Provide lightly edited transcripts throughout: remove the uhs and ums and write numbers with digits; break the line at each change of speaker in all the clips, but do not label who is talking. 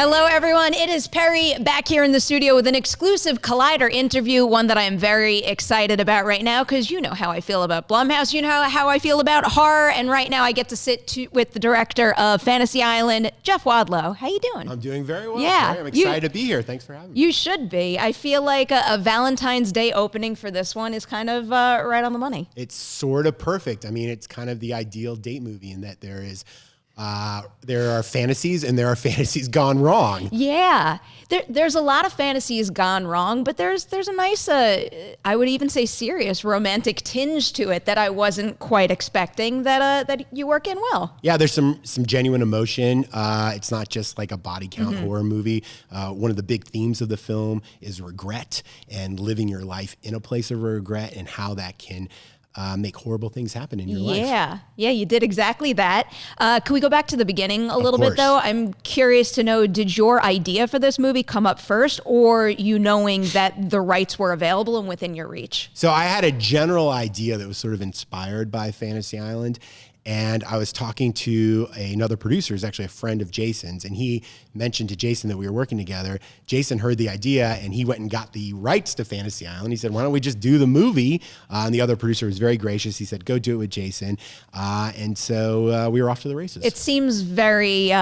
Hello, everyone. It is Perry back here in the studio with an exclusive Collider interview, one that I am very excited about right now because you know how I feel about Blumhouse. You know how I feel about horror. And right now I get to sit with the director of Fantasy Island, Jeff Wadlow. How you doing?
I'm doing very well.
Yeah.
I'm excited to be here. Thanks for having me.
You should be. I feel like a Valentine's Day opening for this one is kind of right on the money.
It's sort of perfect. I mean, it's kind of the ideal date movie in that there are fantasies and there are fantasies gone wrong.
Yeah, there's a lot of fantasies gone wrong, but there's a nice, I would even say serious romantic tinge to it that I wasn't quite expecting that you work in well.
Yeah, there's some genuine emotion. It's not just like a body count horror movie. One of the big themes of the film is regret and living your life in a place of regret and how that can make horrible things happen in your life.
Yeah, you did exactly that. Can we go back to the beginning a little bit, though? I'm curious to know, did your idea for this movie come up first, or you knowing that the rights were available and within your reach?
So I had a general idea that was sort of inspired by Fantasy Island. And I was talking to another producer, who's actually a friend of Jason's, and he mentioned to Jason that we were working together. Jason heard the idea, and he went and got the rights to Fantasy Island. He said, why don't we just do the movie? And the other producer was very gracious. He said, go do it with Jason. And so we were off to the races.
It seems very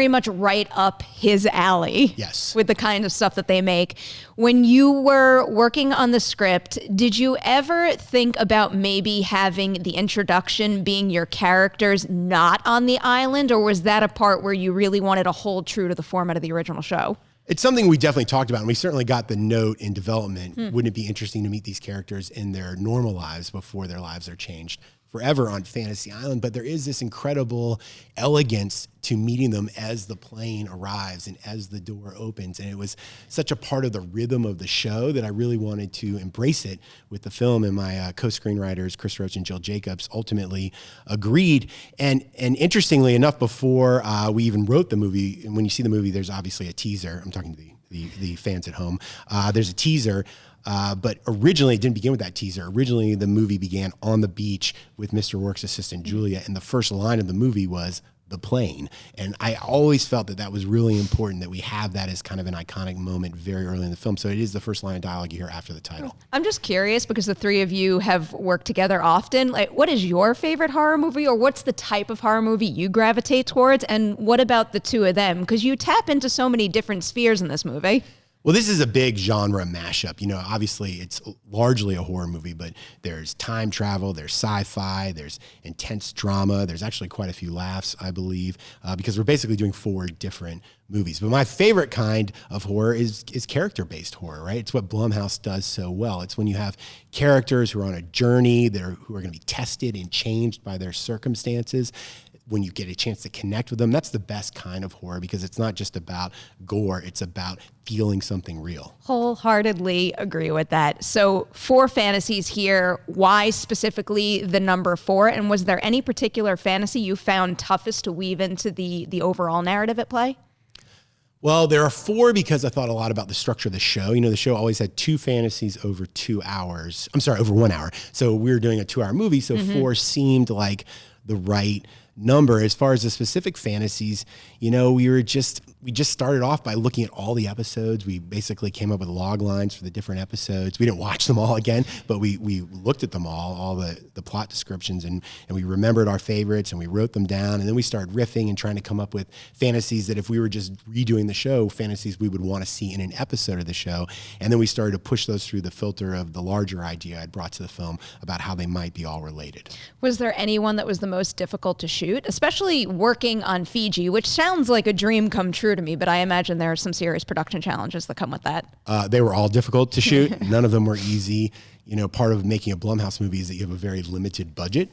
much right up his alley.
Yes.
With the kind of stuff that they make. When you were working on the script, did you ever think about maybe having the introduction being your characters not on the island, or was that a part where you really wanted to hold true to the format of the original show?
It's something we definitely talked about, and we certainly got the note in development. Wouldn't it be interesting to meet these characters in their normal lives before their lives are changed forever on Fantasy Island? But there is this incredible elegance to meeting them as the plane arrives and as the door opens. And it was such a part of the rhythm of the show that I really wanted to embrace it with the film. And my co-screenwriters, Chris Roach and Jill Jacobs, ultimately agreed. And interestingly enough, before we even wrote the movie, and when you see the movie, there's obviously a teaser. I'm talking to the fans at home. There's a teaser. But originally, it didn't begin with that teaser. Originally, the movie began on the beach with Mr. Rourke's assistant, Julia, and the first line of the movie was the plane. And I always felt that was really important, that we have that as kind of an iconic moment very early in the film. So it is the first line of dialogue you hear after the title.
I'm just curious, because the three of you have worked together often. Like, what is your favorite horror movie, or what's the type of horror movie you gravitate towards? And what about the two of them? Because you tap into so many different spheres in this movie.
Well, this is a big genre mashup. You know, obviously it's largely a horror movie, but there's time travel, there's sci-fi, there's intense drama. There's actually quite a few laughs, I believe, because we're basically doing 4 different movies. But my favorite kind of horror is character-based horror, right? It's what Blumhouse does so well. It's when you have characters who are on a journey, who are going to be tested and changed by their circumstances. When you get a chance to connect with them, that's the best kind of horror, because it's not just about gore, it's about feeling something real.
Wholeheartedly agree with that. So 4 fantasies here. Why specifically the number 4? And was there any particular fantasy you found toughest to weave into the overall narrative at play?
Well, there are 4 because I thought a lot about the structure of the show. You know, the show always had 2 fantasies over 2 hours. I'm sorry, over 1 hour. So we were doing a 2-hour movie, so 4 seemed like the right number. As far as the specific fantasies, you know, we just started off by looking at all the episodes. We basically came up with log lines for the different episodes. We didn't watch them all again, but we looked at them all the plot descriptions, and we remembered our favorites, and we wrote them down. And then we started riffing and trying to come up with fantasies that if we were just redoing the show, fantasies we would want to see in an episode of the show. And then we started to push those through the filter of the larger idea I'd brought to the film about how they might be all related.
Was there anyone that was the most difficult to shoot, especially working on Fiji, which sounds like a dream come true to me, but I imagine there are some serious production challenges that come with that.
They were all difficult to shoot. None of them were easy. You know, part of making a Blumhouse movie is that you have a very limited budget.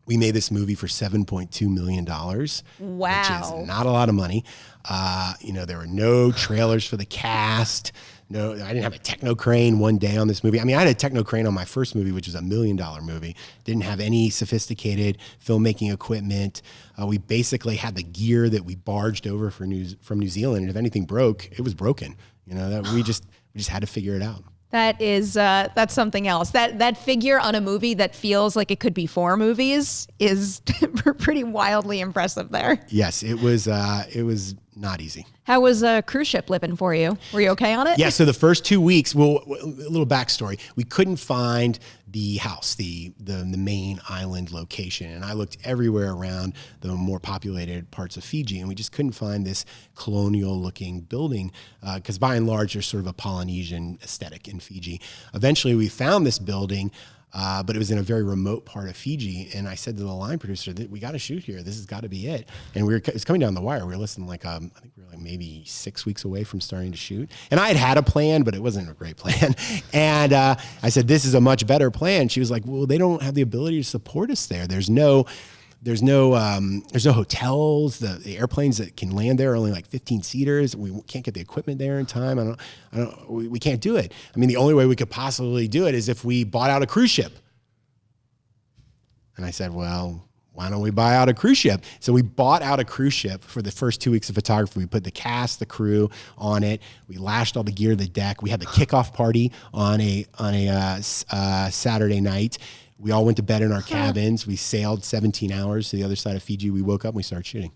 We made this movie for $7.2 million.
Wow.
Which is not a lot of money. You know, there were no trailers for the cast. No, I didn't have a techno crane one day on this movie. I mean, I had a techno crane on my first movie, which was $1 million movie. Didn't have any sophisticated filmmaking equipment. We basically had the gear that we barged over from New Zealand, and if anything broke, it was broken. You know, that we just had to figure it out.
That is that's something else. That figure on a movie that feels like it could be 4 movies is pretty wildly impressive there.
Yes, it was not easy.
How was a cruise ship living for you? Were you okay on it?
Yeah, so the first 2 weeks, well, a little backstory. We couldn't find the house, the main island location. And I looked everywhere around the more populated parts of Fiji, and we just couldn't find this colonial-looking building because by and large, there's sort of a Polynesian aesthetic in Fiji. Eventually, we found this building, but it was in a very remote part of Fiji. And I said to the line producer, we got to shoot here. This has got to be it. And it's coming down the wire. We were listening I think we were like maybe 6 weeks away from starting to shoot. And I had a plan, but it wasn't a great plan. And I said, this is a much better plan. She was like, well, they don't have the ability to support us there. There's no hotels. The airplanes that can land there are only like 15 seaters. We can't get the equipment there in time. We can't do it. I mean, the only way we could possibly do it is if we bought out a cruise ship. And I said, well, why don't we buy out a cruise ship? So we bought out a cruise ship for the first 2 weeks of photography. We put the cast, the crew on it. We lashed all the gear to the deck. We had the kickoff party on a Saturday night. We all went to bed in our cabins. We sailed 17 hours to the other side of Fiji. We woke up and we started shooting.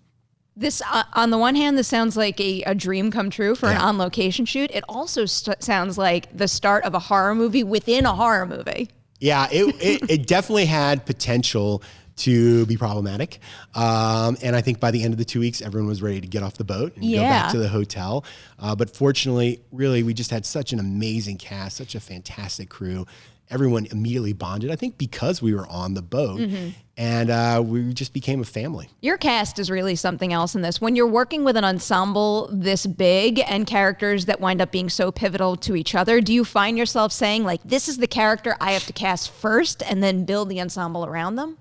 This, on the one hand, this sounds like a dream come true for an on-location shoot. It also sounds like the start of a horror movie within a horror movie. Yeah,
it definitely had potential to be problematic. And I think by the end of the 2 weeks, everyone was ready to get off the boat and go back to the hotel. But fortunately, really, we just had such an amazing cast, such a fantastic crew. Everyone immediately bonded, I think, because we were on the boat. Mm-hmm. And we just became a family.
Your cast is really something else in this. When you're working with an ensemble this big and characters that wind up being so pivotal to each other, do you find yourself saying, like, this is the character I have to cast first and then build the ensemble around them?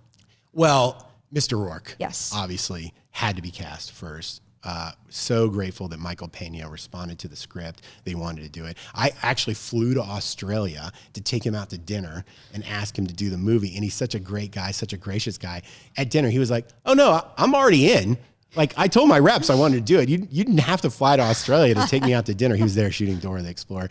Well, Mr. Rourke,
yes,
obviously had to be cast first. So grateful that Michael Pena responded to the script. They wanted to do it. I actually flew to Australia to take him out to dinner and ask him to do the movie. And he's such a great guy, such a gracious guy. At dinner, he was like, oh no, I'm already in. Like, I told my reps I wanted to do it. You didn't have to fly to Australia to take me out to dinner. He was there shooting Dora the Explorer.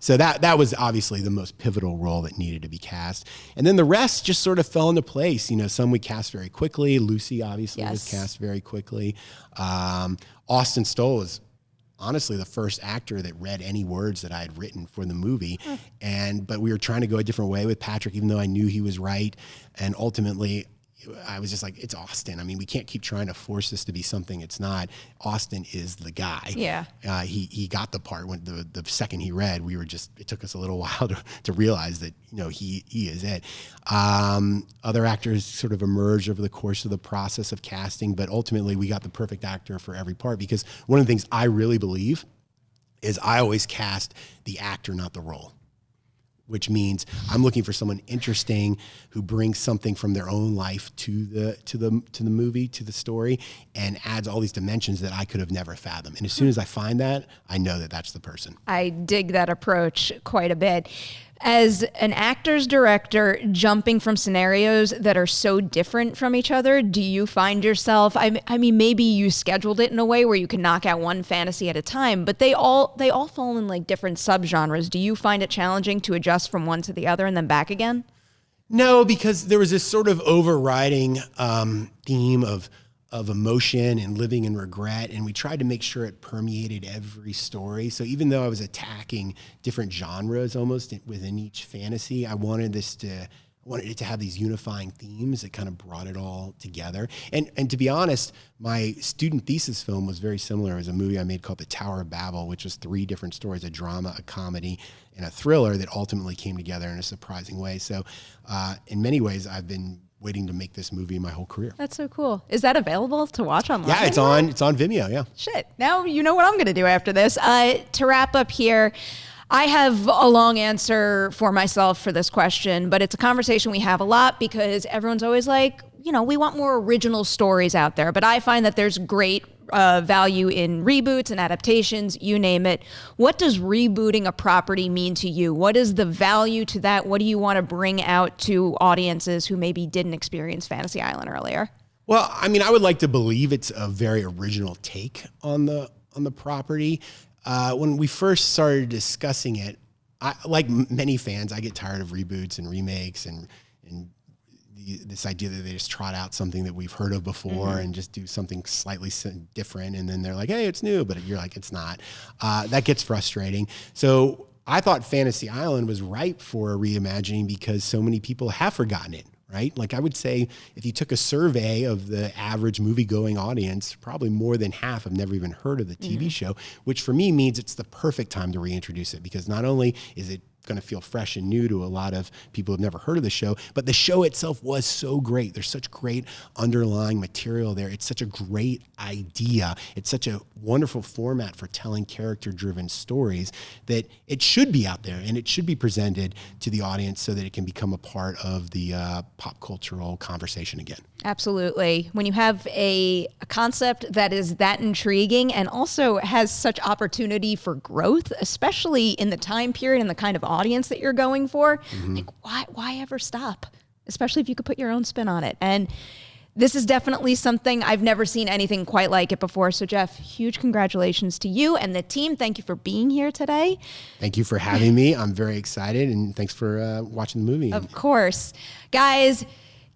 So that was obviously the most pivotal role that needed to be cast. And then the rest just sort of fell into place. You know, some we cast very quickly. Lucy obviously was cast very quickly. Austin Stoll was honestly the first actor that read any words that I had written for the movie. But we were trying to go a different way with Patrick, even though I knew he was right. And ultimately, I was just like, it's Austin. I mean, we can't keep trying to force this to be something it's not. Austin is the guy.
Yeah.
He got the part when the second he read, it took us a little while to realize that, you know, he is it. Other actors sort of emerged over the course of the process of casting, but ultimately we got the perfect actor for every part, because one of the things I really believe is I always cast the actor, not the role. Which means I'm looking for someone interesting who brings something from their own life to the movie, to the story, and adds all these dimensions that I could have never fathomed. And as soon as I find that, I know that that's the person.
I dig that approach quite a bit. As an actor's director, jumping from scenarios that are so different from each other, do you find yourself, I mean, maybe you scheduled it in a way where you can knock out one fantasy at a time, but they all fall in like different subgenres. Do you find it challenging to adjust from one to the other and then back again?
No, because there was this sort of overriding theme of emotion and living in regret, and we tried to make sure it permeated every story. So even though I was attacking different genres almost within each fantasy, I wanted it to have these unifying themes that kind of brought it all together. And to be honest, my student thesis film was very similar. It was a movie I made called The Tower of Babel, which was 3 different stories, a drama, a comedy, and a thriller that ultimately came together in a surprising way. So in many ways, I've been waiting to make this movie my whole career.
That's so cool. Is that available to watch online?
Yeah, it's on Vimeo, yeah.
Shit. Now you know what I'm going to do after this. To wrap up here, I have a long answer for myself for this question, but it's a conversation we have a lot because everyone's always like, you know, we want more original stories out there. But I find that there's great value in reboots and adaptations, you name it. What does rebooting a property mean to you? What is the value to that? What do you want to bring out to audiences who maybe didn't experience Fantasy Island earlier?
Well, I mean, I would like to believe it's a very original take on the property. When we first started discussing it, like many fans, I get tired of reboots and remakes and this idea that they just trot out something that we've heard of before and just do something slightly different. And then they're like, hey, it's new, but you're like, it's not. That gets frustrating. So I thought Fantasy Island was ripe for a reimagining because so many people have forgotten it, right? Like I would say if you took a survey of the average movie-going audience, probably more than half have never even heard of the TV show, which for me means it's the perfect time to reintroduce it because not only is it going to feel fresh and new to a lot of people who've never heard of the show, but the show itself was so great. There's such great underlying material there. It's such a great idea. It's such a wonderful format for telling character-driven stories that it should be out there and it should be presented to the audience so that it can become a part of the pop cultural conversation again.
Absolutely. When you have a concept that is that intriguing and also has such opportunity for growth, especially in the time period and the kind of audience that you're going for, like why ever stop? Especially if you could put your own spin on it. And this is definitely something I've never seen anything quite like it before. So Jeff, huge congratulations to you and the team. Thank you for being here today.
Thank you for having me. I'm very excited and thanks for watching the movie.
Of course. Guys,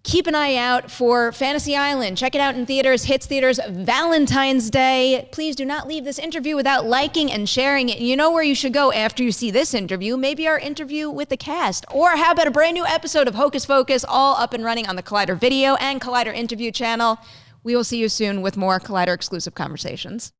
keep an eye out for Fantasy Island. Check it out in theaters, hits theaters Valentine's Day. Please do not leave this interview without liking and sharing it. You know where you should go after you see this interview, maybe our interview with the cast. Or how about a brand new episode of Hocus Focus, all up and running on the Collider Video and Collider Interview channel. We will see you soon with more Collider exclusive conversations.